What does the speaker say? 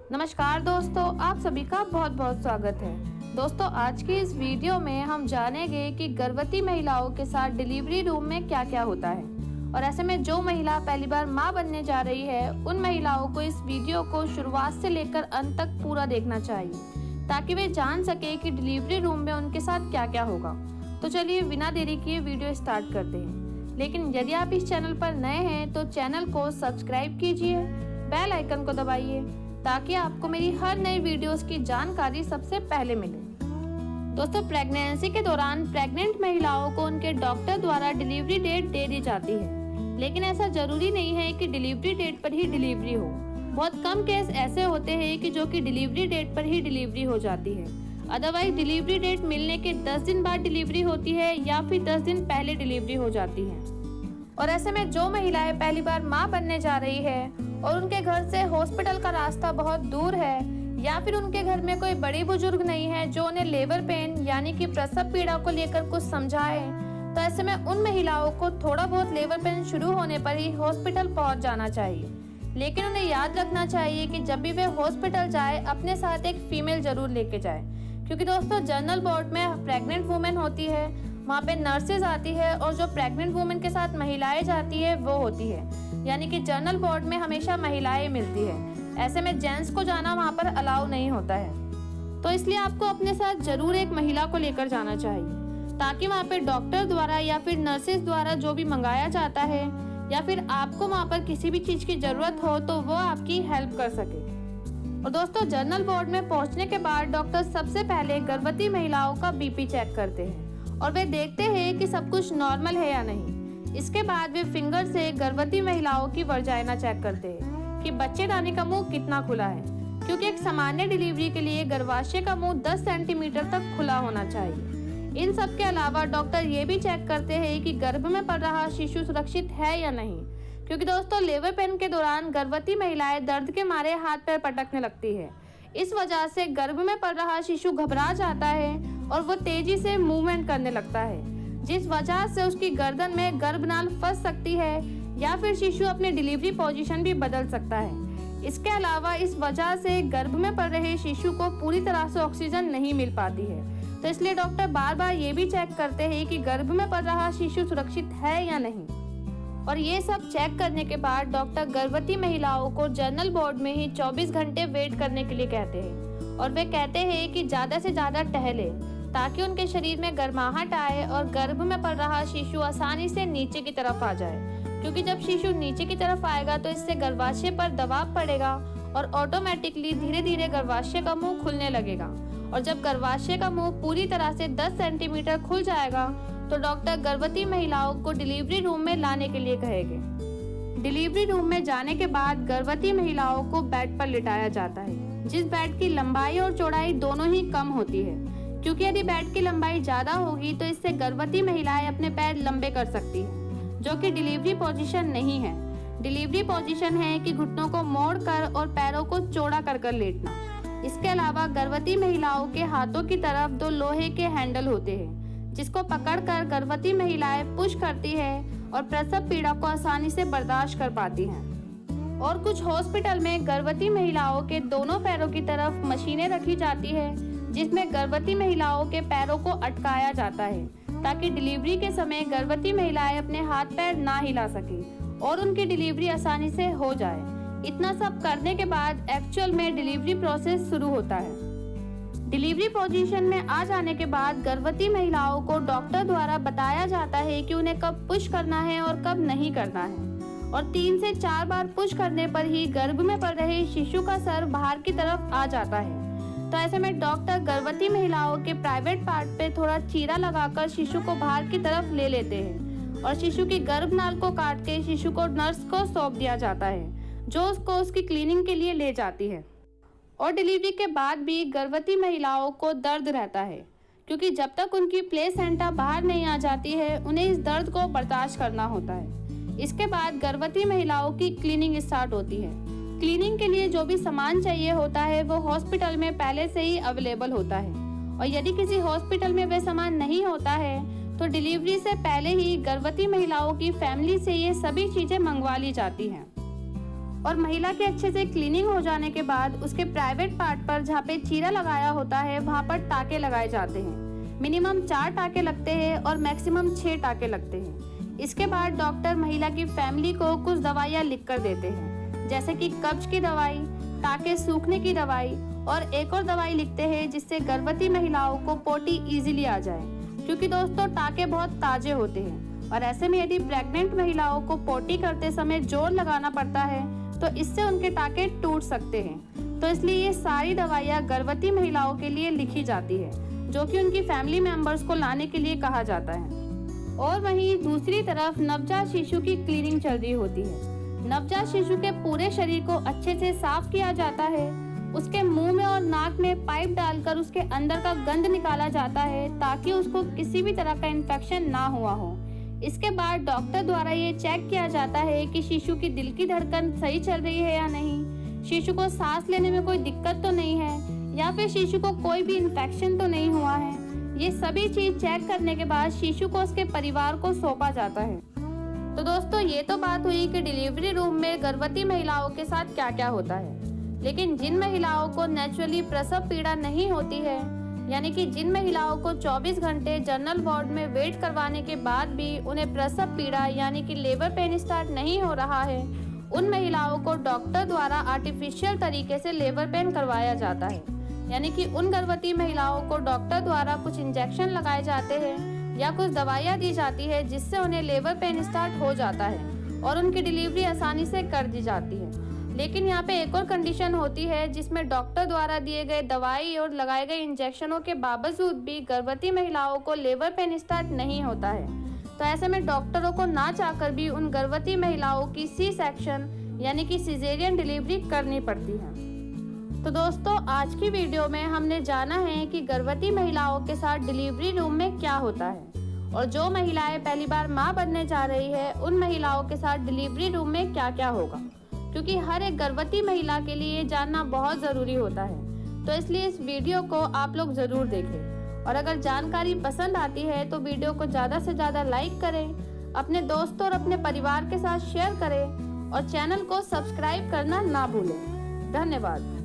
नमस्कार दोस्तों, आप सभी का बहुत बहुत स्वागत है। दोस्तों, आज की इस वीडियो में हम जानेंगे कि गर्भवती महिलाओं के साथ डिलीवरी रूम में क्या क्या होता है और ऐसे में जो महिला पहली बार मां बनने जा रही है उन महिलाओं को इस वीडियो को शुरुआत से लेकर अंत तक पूरा देखना चाहिए ताकि वे जान सके कि डिलीवरी रूम में उनके साथ क्या क्या होगा। तो चलिए बिना देरी किए वीडियो स्टार्ट करते हैं। लेकिन यदि आप इस चैनल पर नए हैं तो चैनल को सब्सक्राइब कीजिए, बेल आइकन को दबाइए ताकि आपको मेरी हर नई वीडियोस की जानकारी सबसे पहले मिले। दोस्तों, प्रेगनेंसी के दौरान प्रेग्नेंट महिलाओं को उनके डॉक्टर द्वारा डिलीवरी डेट दे दी जाती है, लेकिन ऐसा जरूरी नहीं है कि डिलीवरी डेट पर ही डिलीवरी हो। बहुत कम केस ऐसे होते हैं कि जो कि डिलीवरी डेट पर ही डिलीवरी हो जाती है। अदरवाइज डिलीवरी डेट मिलने के 10 दिन बाद डिलीवरी होती है या फिर 10 दिन पहले डिलीवरी हो जाती है। और ऐसे में जो महिलाएं पहली बार मां बनने जा रही है और उनके घर से हॉस्पिटल का रास्ता बहुत दूर है या फिर उनके घर में कोई बड़ी बुजुर्ग नहीं है जो उन्हें लेबर पेन यानी कि प्रसव पीड़ा को लेकर कुछ समझाए, तो ऐसे में उन महिलाओं को थोड़ा बहुत लेबर पेन शुरू होने पर ही हॉस्पिटल पहुंच जाना चाहिए। लेकिन उन्हें याद रखना चाहिए कि जब भी वे हॉस्पिटल जाए अपने साथ एक फीमेल जरूर लेके जाए, क्योंकि दोस्तों जनरल वार्ड में प्रेग्नेंट वुमेन होती है, वहाँ पे नर्सेज आती है और जो प्रेग्नेंट वुमेन के साथ महिलाएं जाती है वो होती है, यानी कि जनरल वार्ड में हमेशा महिलाएं मिलती है। ऐसे में जेंट्स को जाना वहाँ पर अलाउ नहीं होता है। तो इसलिए आपको अपने साथ जरूर एक महिला को लेकर जाना चाहिए ताकि वहाँ पे डॉक्टर द्वारा या फिर नर्सेज द्वारा जो भी मंगाया जाता है या फिर आपको वहाँ पर किसी भी चीज की जरूरत हो तो वो आपकी हेल्प कर सके। और दोस्तों, जनरल वार्ड में पहुंचने के बाद डॉक्टर सबसे पहले गर्भवती महिलाओं का बीपी चेक करते हैं और वे देखते हैं कि सब कुछ नॉर्मल है या नहीं। इसके बाद वे फिंगर से गर्भवती महिलाओं की वर्जाइना चेक करते हैं कि बच्चेदानी का मुंह कितना खुला है, क्योंकि एक सामान्य डिलीवरी के लिए गर्भाशय का मुंह 10 सेंटीमीटर तक खुला होना चाहिए। इन सब के अलावा डॉक्टर ये भी चेक करते हैं कि गर्भ में पल रहा शिशु सुरक्षित है या नहीं, क्योंकि दोस्तों लेबर पेन के दौरान गर्भवती महिलाएं दर्द के मारे हाथ पैर पटकने लगती है। इस वजह से गर्भ में पल रहा शिशु घबरा जाता है और वो तेजी से मूवमेंट करने लगता है, जिस वजह से उसकी गर्दन में गर्भनाल फंस सकती है या फिर शिशु अपनी डिलीवरी पोजीशन भी बदल सकता है। इसके अलावा इस वजह से गर्भ में पल रहे शिशु को पूरी तरह से ऑक्सीजन नहीं मिल पाती है, तो इसलिए डॉक्टर बार बार ये भी चेक करते हैं कि गर्भ में पल रहा शिशु सुरक्षित है या नहीं। और ये सब चेक करने के बाद डॉक्टर गर्भवती महिलाओं को जनरल वार्ड में ही 24 घंटे वेट करने के लिए कहते हैं और वे कहते हैं कि ज़्यादा से ज़्यादा टहले ताकि उनके शरीर में गर्माहट आए और गर्भ में पल रहा शिशु आसानी से नीचे की तरफ आ जाए, क्योंकि जब शिशु नीचे की तरफ आएगा तो इससे गर्भाशय पर दबाव पड़ेगा और ऑटोमेटिकली धीरे धीरे गर्भाशय का मुंह खुलने लगेगा। और जब गर्भाशय का मुंह पूरी तरह से 10 सेंटीमीटर खुल जाएगा तो डॉक्टर गर्भवती महिलाओं को डिलीवरी रूम में लाने के लिए कहेंगे। डिलीवरी रूम में जाने के बाद गर्भवती महिलाओं को बेड पर लिटाया जाता है, जिस बेड की लंबाई और चौड़ाई दोनों ही कम होती है, क्योंकि यदि बेड की लंबाई ज्यादा होगी तो इससे गर्भवती महिलाएं अपने पैर लंबे कर सकती है, जो कि डिलीवरी पोजीशन नहीं है। डिलीवरी पोजीशन है कि घुटनों को मोड़कर और पैरों को चौड़ा कर लेटना। इसके अलावा गर्भवती महिलाओं के हाथों की तरफ 2 लोहे के हैंडल होते हैं जिसको पकड़कर गर्भवती महिलाएं पुश करती है और प्रसव पीड़ा को आसानी से बर्दाश्त कर पाती हैं। और कुछ हॉस्पिटल में गर्भवती महिलाओं के दोनों पैरों की तरफ मशीनें रखी जाती है जिसमें गर्भवती महिलाओं के पैरों को अटकाया जाता है ताकि डिलीवरी के समय गर्भवती महिलाएं अपने हाथ पैर ना हिला सके और उनकी डिलीवरी आसानी से हो जाए। इतना सब करने के बाद एक्चुअल में डिलीवरी प्रोसेस शुरू होता है। डिलीवरी पोजीशन में आ जाने के बाद गर्भवती महिलाओं को डॉक्टर द्वारा बताया जाता है कि उन्हें कब पुश करना है और कब नहीं करना है, और 3 से 4 बार पुश करने पर ही गर्भ में पल रहे शिशु का सर बाहर की तरफ आ जाता है। तो ऐसे में डॉक्टर गर्भवती महिलाओं के प्राइवेट पार्ट पे थोड़ा चीरा लगाकर शिशु को बाहर की तरफ ले लेते हैं और शिशु की गर्भनाल को काट के शिशु को नर्स को सौंप दिया जाता है, जो उसको उसकी क्लीनिंग के लिए ले जाती है। और डिलीवरी के बाद भी गर्भवती महिलाओं को दर्द रहता है, क्योंकि जब तक उनकी प्लेसेंटा बाहर नहीं आ जाती है उन्हें इस दर्द को बर्दाश्त करना होता है। इसके बाद गर्भवती महिलाओं की क्लीनिंग स्टार्ट होती है। क्लीनिंग के लिए जो भी सामान चाहिए होता है वो हॉस्पिटल में पहले से ही अवेलेबल होता है, और यदि किसी हॉस्पिटल में वह सामान नहीं होता है तो डिलीवरी से पहले ही गर्भवती महिलाओं की फैमिली से ये सभी चीजें मंगवा ली जाती हैं। और महिला के अच्छे से क्लीनिंग हो जाने के बाद उसके प्राइवेट पार्ट पर जहाँ पे चीरा लगाया होता है वहाँ पर टाके लगाए जाते हैं। मिनिमम 4 टाके लगते हैं और मैक्सिमम 6 टाके लगते हैं। इसके बाद डॉक्टर महिला की फैमिली को कुछ दवाइयाँ लिख कर देते हैं, जैसे कि कब्ज की दवाई, टाके सूखने की दवाई और एक और दवाई लिखते हैं जिससे गर्भवती महिलाओं को पोटी इजीली आ जाए, क्योंकि दोस्तों टाके बहुत ताजे होते हैं और ऐसे में यदि प्रेग्नेंट महिलाओं को पोटी करते समय जोर लगाना पड़ता है तो इससे उनके टाके टूट सकते हैं। तो इसलिए ये सारी दवाइयाँ गर्भवती महिलाओं के लिए लिखी जाती है, जो कि उनकी फैमिली मेंबर्स को लाने के लिए कहा जाता है। और वहीं दूसरी तरफ नवजात शिशु की क्लीनिंग चल रही होती है। नवजात शिशु के पूरे शरीर को अच्छे से साफ किया जाता है। उसके मुंह में और नाक में पाइप डालकर उसके अंदर का गंद निकाला जाता है ताकि उसको किसी भी तरह का इन्फेक्शन ना हुआ हो। इसके बाद डॉक्टर द्वारा ये चेक किया जाता है कि शिशु की दिल की धड़कन सही चल रही है या नहीं, शिशु को सांस लेने में कोई दिक्कत तो नहीं है, या फिर शिशु को कोई भी इन्फेक्शन तो नहीं हुआ है। ये सभी चीज चेक करने के बाद शिशु को उसके परिवार को सौंपा जाता है। तो दोस्तों ये तो बात हुई कि डिलीवरी रूम में गर्भवती महिलाओं के साथ क्या क्या होता है। लेकिन जिन महिलाओं को नेचुरली प्रसव पीड़ा नहीं होती है, यानी कि जिन महिलाओं को 24 घंटे जनरल वार्ड में वेट करवाने के बाद भी उन्हें प्रसव पीड़ा यानी कि लेबर पेन स्टार्ट नहीं हो रहा है, उन महिलाओं को डॉक्टर द्वारा आर्टिफिशियल तरीके से लेबर पेन करवाया जाता है। यानी कि उन गर्भवती महिलाओं को डॉक्टर द्वारा कुछ इंजेक्शन लगाए जाते हैं या कुछ दवाइयाँ दी जाती है जिससे उन्हें लेबर पेन स्टार्ट हो जाता है और उनकी डिलीवरी आसानी से कर दी जाती है। लेकिन यहाँ पे एक और कंडीशन होती है जिसमें डॉक्टर द्वारा दिए गए दवाई और लगाए गए इंजेक्शनों के बावजूद भी गर्भवती महिलाओं को लेबर पेन स्टार्ट नहीं होता है। तो ऐसे में डॉक्टरों को ना चाहकर भी उन गर्भवती महिलाओं की सी सेक्शन यानी कि सिजेरियन डिलीवरी करनी पड़ती है। तो दोस्तों आज की वीडियो में हमने जाना है कि गर्भवती महिलाओं के साथ डिलीवरी रूम में क्या होता है और जो महिलाएं पहली बार माँ बनने जा रही है उन महिलाओं के साथ डिलीवरी रूम में क्या क्या होगा, क्योंकि हर एक गर्भवती महिला के लिए जानना बहुत ज़रूरी होता है। तो इसलिए इस वीडियो को आप लोग ज़रूर देखें और अगर जानकारी पसंद आती है तो वीडियो को ज़्यादा से ज़्यादा लाइक करें, अपने दोस्तों और अपने परिवार के साथ शेयर करें और चैनल को सब्सक्राइब करना ना भूलें। धन्यवाद।